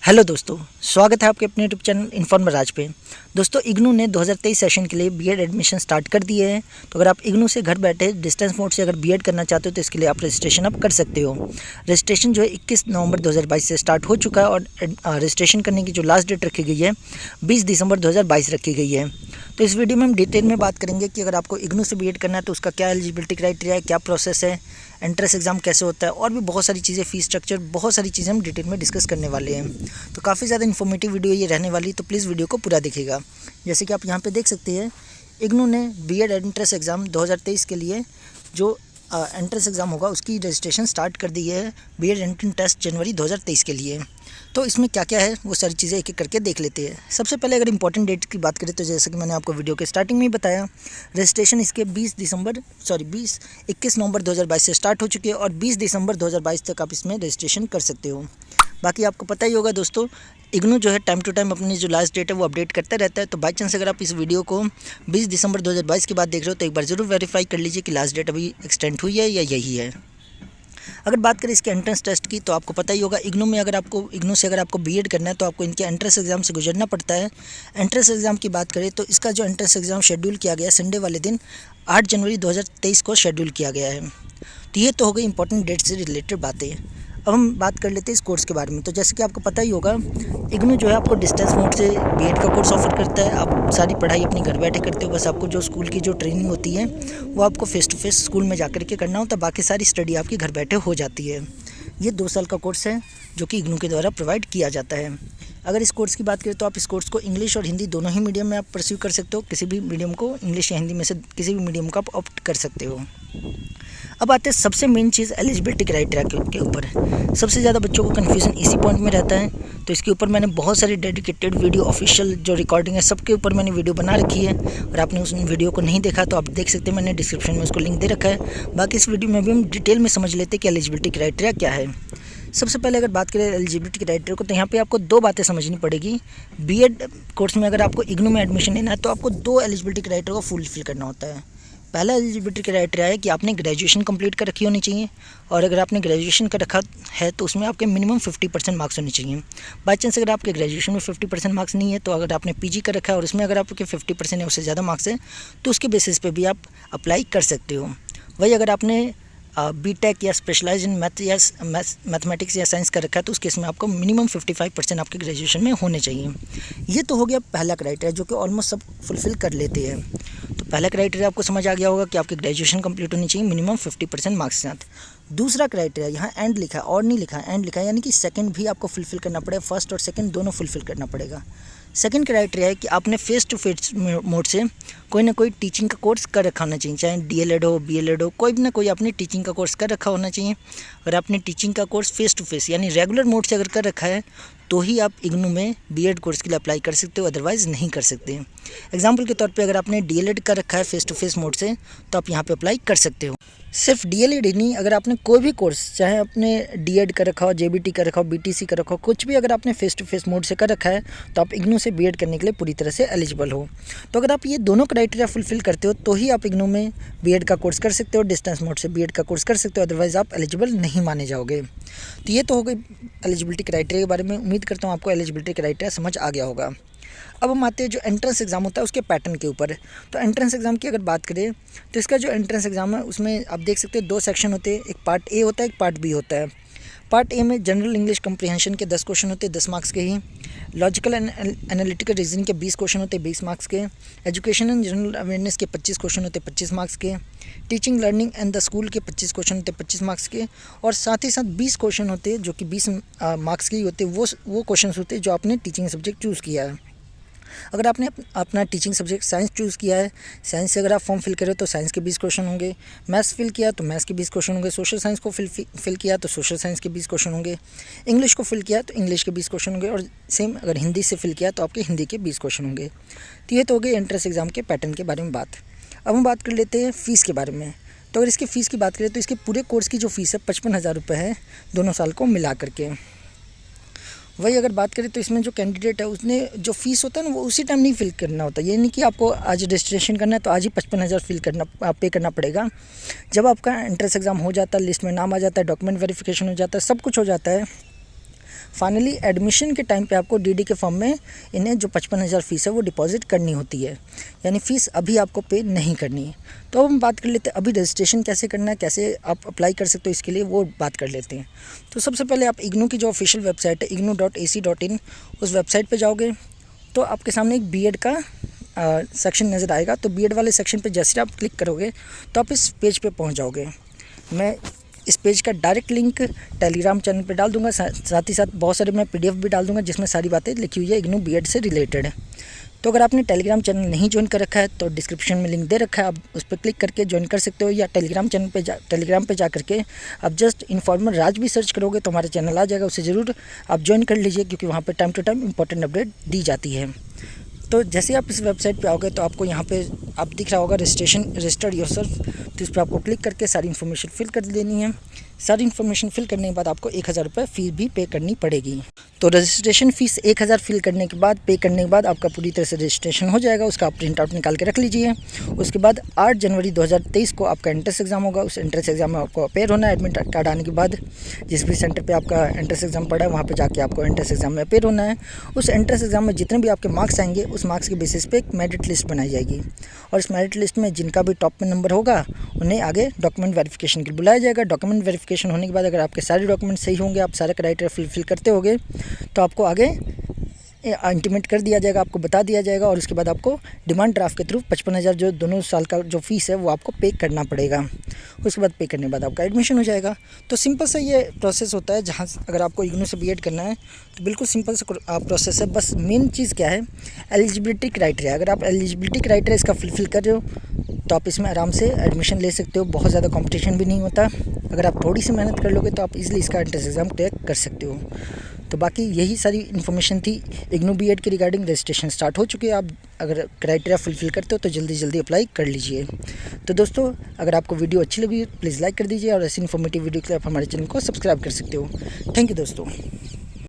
Hello दोस्तों, स्वागत है आपके अपने यूट्यूब चैनल इन्फॉर्मर राज पे। दोस्तों, इग्नू ने 2023 सेशन के लिए बीएड एडमिशन स्टार्ट कर दिए हैं। तो अगर आप इग्नू से घर बैठे डिस्टेंस मोड से अगर बीएड करना चाहते हो तो इसके लिए आप रजिस्ट्रेशन अब कर सकते हो। रजिस्ट्रेशन जो है 21 नवंबर 2022 से स्टार्ट हो चुका है और रजिस्ट्रेशन करने की जो लास्ट डेट रखी गई है 20 दिसंबर 2022 रखी गई है। तो इस वीडियो में हम डिटेल में बात करेंगे कि अगर आपको इग्नू से बीएड करना है तो उसका क्या एलिजिबिलिटी क्राइटेरिया है, क्या प्रोसेस है, एंट्रेंस एग्जाम कैसे होता है और भी बहुत सारी चीज़ें, फीस स्ट्रक्चर, बहुत सारी चीज़ें हम डिटेल में डिस्कस करने वाले हैं। तो काफ़ी ज़्यादा इन्फॉर्मेटिव वीडियो ये रहने वाली, तो प्लीज़ वीडियो को पूरा देखिएगा। जैसे कि आप यहाँ पे देख सकते हैं, इग्नू ने बीएड एंट्रेंस एग्ज़ाम 2023 के लिए जो एंट्रेंस एग्ज़ाम होगा उसकी रजिस्ट्रेशन स्टार्ट कर दी है बीएड एंट्रेंस टेस्ट जनवरी 2023 के लिए। तो इसमें क्या क्या है वो सारी चीज़ें एक एक करके देख लेते हैं। सबसे पहले अगर इंपॉर्टेंट डेट की बात करें तो जैसे कि मैंने आपको वीडियो के स्टार्टिंग में ही बताया, रजिस्ट्रेशन इसके 21 नवंबर 2022 से स्टार्ट हो चुकी है और 20 दिसंबर 2022 तक आप इसमें रजिस्ट्रेशन कर सकते हो। बाकी आपको पता ही होगा दोस्तों, इग्नू जो है टाइम टू टाइम अपनी जो लास्ट डेट है वो अपडेट करता रहता है। तो बाई चांस अगर आप इस वीडियो को 20 दिसंबर 2022 के बाद देख रहे हो तो एक बार ज़रूर वेरीफाई कर लीजिए कि लास्ट डेट अभी एक्सटेंड हुई है या यही है। अगर बात करें इसके एंट्रेंस टेस्ट की तो आपको पता ही होगा, इग्नू से अगर आपको बीएड करना है तो आपको इनके एंट्रेंस एग्जाम से गुजरना पड़ता है। एंट्रेंस एग्जाम की बात करें तो इसका जो एंट्रेंस एग्जाम शेड्यूल किया गया है संडे वाले दिन 8 जनवरी 2023 को शेड्यूल किया गया है। तो ये तो हो गई इंपॉर्टेंट डेट से रिलेटेड बातें। अब हम बात कर लेते हैं इस कोर्स के बारे में। तो जैसे कि आपको पता ही होगा, इग्नू जो है आपको डिस्टेंस मोड से बीएड का कोर्स ऑफर करता है। आप सारी पढ़ाई अपनी घर बैठे करते हो, बस आपको जो स्कूल की जो ट्रेनिंग होती है वो आपको फेस टू फेस स्कूल में जाकर के करना होता है। बाकी सारी स्टडी आपकी घर बैठे हो जाती है। ये 2 साल का कोर्स है जो कि इग्नू के द्वारा प्रोवाइड किया जाता है। अगर इस कोर्स की बात करें तो आप इस कोर्स को इंग्लिश और हिंदी दोनों ही मीडियम में आप परस्यू कर सकते हो। किसी भी मीडियम को, इंग्लिश या हिंदी में से किसी भी मीडियम को आप ऑप्ट कर सकते हो। अब आते हैं सबसे मेन चीज़ एलिजिबिलिटी क्राइटेरिया के ऊपर। सबसे ज़्यादा बच्चों को कन्फ्यूजन इसी पॉइंट में रहता है। तो इसके ऊपर मैंने बहुत सारी डेडिकेटेड वीडियो, ऑफिशियल जो रिकॉर्डिंग है सबके ऊपर मैंने वीडियो बना रखी है। और आपने उस वीडियो को नहीं देखा तो आप देख सकते हैं, मैंने डिस्क्रिप्शन में उसको लिंक दे रखा है। बाकी इस वीडियो में भी हम डिटेल में समझ लेते हैं कि एलिजिबिलिटी क्राइटेरिया क्या है। सबसे पहले अगर बात करें एलिजिबिलिटी क्राइटेरिया को तो यहाँ पे आपको 2 बातें समझनी पड़ेगी। बीएड कोर्स में अगर आपको इग्नू में एडमिशन लेना है तो आपको 2 एलिजिबिलिटी क्राइटेरिया को फुलफिल करना होता है। पहला एलिजिबिलिटी क्राइटेरिया है कि आपने ग्रेजुएशन कंप्लीट कर रखी होनी चाहिए, और अगर आपने ग्रेजुएशन कर रखा है तो उसमें आपके मिनिमम 50% मार्क्स होने चाहिए। बाई चांस अगर आपके ग्रेजुएशन में 50% मार्क्स नहीं है तो अगर आपने पीजी कर रखा है और उसमें अगर आपके 50% या उससे ज़्यादा मार्क्स है तो उसके बेसिस पे भी आप अप्लाई कर सकते हो। वही अगर आपने बीटेक या स्पेशलाइज इन मैथमेटिक्स या साइंस कर रखा है तो उस केस में आपको मिनिमम 55% आपके ग्रेजुएशन में होने चाहिए। ये तो हो गया पहला क्राइटेरिया जो कि ऑलमोस्ट सब फुलफिल कर लेते हैं। तो पहला क्राइटेरिया आपको समझ आ गया होगा कि आपकी ग्रेजुएशन कंप्लीट होनी चाहिए मिनिमम 50% मार्क्स के साथ। दूसरा क्राइटेरिया यहाँ एंड लिखा है और नहीं लिखा है, एंड लिखा है, यानी कि सेकंड भी आपको फुलफिल करना पड़ेगा। फर्स्ट और सेकंड दोनों फुलफिल करना पड़ेगा। सेकंड क्राइटेरिया है कि आपने फेस टू फेस मोड से कोई ना कोई टीचिंग का कोर्स कर रखा होना चाहिए, चाहे डीएलएड हो, बीएलएड हो, कोई भी ना कोई आपने टीचिंग का कोर्स कर रखा होना चाहिए। और आपने टीचिंग का कोर्स फेस टू फेस यानी रेगुलर मोड से अगर कर रखा है तो ही आप इग्नू में बीएड कोर्स के लिए अप्लाई कर सकते हो, अदरवाइज़ नहीं कर सकते। एग्जाम्पल के तौर पे अगर आपने डीएलएड कर रखा है फेस टू फेस मोड से तो आप यहाँ पे अप्लाई कर सकते हो। सिर्फ डीएलएड ही नहीं, अगर आपने कोई भी कोर्स, चाहे आपने डीएड कर रखा हो, जेबीटी कर रखा हो, बीटीसी कर रखा हो, कुछ भी अगर आपने फेस टू फेस मोड से कर रखा है तो आप इग्नू से बीएड करने के लिए पूरी तरह से एलिजिबल हो। तो अगर आप ये दोनों क्राइटेरिया फुलफिल करते हो तो ही आप इग्नू में बीएड का कोर्स कर सकते हो, डिस्टेंस मोड से बीएड का कोर्स कर सकते हो, अदरवाइज़ आप एलिजिबल नहीं माने जाओगे। तो ये तो हो गई एलिजिबिलिटी क्राइटेरिया के बारे में। उम्मीद करता हूँ आपको एलिजिबिलिटी क्राइटेरिया समझ आ गया होगा। अब हम आते हैं जो एंट्रेंस एग्ज़ाम होता है उसके पैटर्न के ऊपर। तो एंट्रेंस एग्ज़ाम की अगर बात करें तो इसका जो एंट्रेंस एग्ज़ाम है उसमें आप देख सकते हैं 2 सेक्शन होते हैं, एक पार्ट ए होता है, एक पार्ट बी होता है। पार्ट ए में जनरल इंग्लिश कंप्रीहेंशन के 10 क्वेश्चन होते हैं, 10 मार्क्स के ही। लॉजिकल एंड एनालिटिकल रीजनिंग के 20 क्वेश्चन होते हैं, 20 मार्क्स के। एजुकेशन एंड जनरल अवेयरनेस के 25 क्वेश्चन होते हैं, 25 मार्क्स के। Teaching learning and the school के 25 क्वेश्चन होते हैं, 25 मार्क्स के। और साथ ही साथ 20 क्वेश्चन होते हैं जो कि 20 मार्क्स के ही होते हैं। वो क्वेश्चन होते हैं जो आपने टीचिंग सब्जेक्ट चूज़ किया है। अगर आपने अपना टीचिंग सब्जेक्ट साइंस चूज़ किया है, साइंस से अगर आप फॉर्म फिल करें तो साइंस के 20 क्वेश्चन होंगे। मैथ्स फिल किया तो मैथ्स के 20 क्वेश्चन होंगे। सोशल साइंस को फिल किया तो सोशल साइंस के 20 क्वेश्चन होंगे। इंग्लिश को फिल किया तो इंग्लिश के 20 क्वेश्चन होंगे। और सेम अगर हिंदी से फिल किया तो आपके हिंदी के 20 क्वेश्चन होंगे। तो ये तो हो गई एंट्रेंस एग्ज़ाम के पैटर्न के बारे में बात। अब हम बात कर लेते हैं फ़ीस के बारे में। तो अगर इसकी फ़ीस की बात करें तो इसके पूरे कोर्स की जो फ़ीस है 55,000 रुपये है, दोनों साल को मिला करके। वही अगर बात करें तो इसमें जो कैंडिडेट है उसने जो फ़ीस होता है ना वो उसी टाइम नहीं फिल करना होता। ये नहीं कि आपको आज रजिस्ट्रेशन करना है तो आज ही 55,000 पे करना पड़ेगा। जब आपका एंट्रेंस एग्ज़ाम हो जाता है, लिस्ट में नाम आ जाता है, डॉक्यूमेंट वेरिफिकेशन हो जाता है, सब कुछ हो जाता है, फाइनली एडमिशन के टाइम पे आपको डीडी के फॉर्म में इन्हें जो 55,000 फ़ीस है वो डिपॉजिट करनी होती है, यानी फ़ीस अभी आपको पे नहीं करनी है। तो अब हम बात कर लेते हैं अभी रजिस्ट्रेशन कैसे करना है, कैसे आप अप्लाई कर सकते हो इसके लिए, वो बात कर लेते हैं। तो सबसे पहले आप इग्नू की जो ऑफिशियल वेबसाइट है ignou.ac.in उस वेबसाइट पर जाओगे तो आपके सामने एक बीएड का सेक्शन नज़र आएगा। तो बीएड वाले सेक्शन पे जैसे आप क्लिक करोगे तो आप इस पेज पे पहुंच जाओगे। मैं इस पेज का डायरेक्ट लिंक टेलीग्राम चैनल पे डाल दूंगा, साथ ही साथ बहुत सारे मैं पीडीएफ भी डाल दूंगा जिसमें सारी बातें लिखी हुई है इग्नू बीएड से रिलेटेड। तो अगर आपने टेलीग्राम चैनल नहीं ज्वाइन कर रखा है तो डिस्क्रिप्शन में लिंक दे रखा है, आप उस पर क्लिक करके ज्वाइन कर सकते हो, या टेलीग्राम चैनल पे टेलीग्राम पे जा करके आप जस्ट इन्फॉर्मर राज भी सर्च करोगे तो हमारा चैनल आ जाएगा, उसे ज़रूर आप ज्वाइन कर लीजिए क्योंकि वहाँ पर time to time important update दी जाती है। तो जैसे आप इस वेबसाइट पे आओगे तो आपको यहाँ पे आप दिख रहा होगा रजिस्टर्ड योरसेल्फ, तो इस पर आपको क्लिक करके सारी इन्फॉर्मेशन फिल कर देनी है। सारी इन्फॉर्मेशन फिल करने के बाद आपको 1,000 रुपये फ़ीस भी पे करनी पड़ेगी। तो रजिस्ट्रेशन फ़ीस 1,000 फिल करने के बाद पे करने के बाद आपका पूरी तरह से रजिस्ट्रेशन हो जाएगा। उसका आप प्रिंट आउट निकाल के रख लीजिए। उसके बाद 8 जनवरी 2023 को आपका एंट्रेंस एग्ज़ाम होगा। उस एंट्रेंस एग्ज़ाम में आपको अपेयर होना है। एडमिट कार्ड आने के बाद जिस भी सेंटर पे आपका एंट्रेंस एग्ज़ाम पड़ा है वहाँ पे जाके आपको एंट्रेंस एग्ज़ाम में अपेयर होना है। उस एंट्रेंस एग्ज़ाम में जितने भी आपके मार्क्स आएंगे उस मार्क्स के बेसिस पे एक मेरिट लिस्ट बनाई जाएगी और इस मेरिट लिस्ट में जिनका भी टॉप में नंबर होगा उन्हें आगे डॉक्यूमेंट वेरिफिकेशन के लिए बुलाया जाएगा। डॉक्यूमेंट वेरिफिकेशन होने के बाद अगर आपके सारे डॉक्यूमेंट सही होंगे, आप सारे क्राइटेरिया फुलफिल करते होगे तो आपको आगे इंटीमेट कर दिया जाएगा, आपको बता दिया जाएगा और उसके बाद आपको डिमांड ड्राफ्ट के थ्रू 55,000 जो दोनों साल का जो फीस है वो आपको पे करना पड़ेगा। उसके बाद पे करने के बाद आपका एडमिशन हो जाएगा। तो सिंपल सा ये प्रोसेस होता है। जहाँ अगर आपको इग्नू से बीएड करना है तो बिल्कुल सिंपल सा प्रोसेस है। बस मेन चीज़ क्या है, एलिजिबिलिटी क्राइटेरिया। अगर आप एलिजिबिलिटी क्राइटेरिया इसका फुलफिल कर रहे हो तो आप इसमें आराम से एडमिशन ले सकते हो। बहुत ज़्यादा कंपटीशन भी नहीं होता। अगर आप थोड़ी सी मेहनत कर लोगे तो आप इजीली इसका एंट्रेंस एग्ज़ाम क्लियर कर सकते हो। तो बाकी यही सारी इन्फॉर्मेशन थी इग्नू बीएड की रिगार्डिंग। रजिस्ट्रेशन स्टार्ट हो चुकी है। आप अगर क्राइटेरिया फुलफिल करते हो तो जल्दी जल्दी अप्लाई कर लीजिए। तो दोस्तों अगर आपको वीडियो अच्छी लगी प्लीज़ लाइक कर दीजिए और ऐसी इन्फॉर्मेटिव वीडियो के लिए आप हमारे चैनल को सब्सक्राइब कर सकते हो। थैंक यू दोस्तों।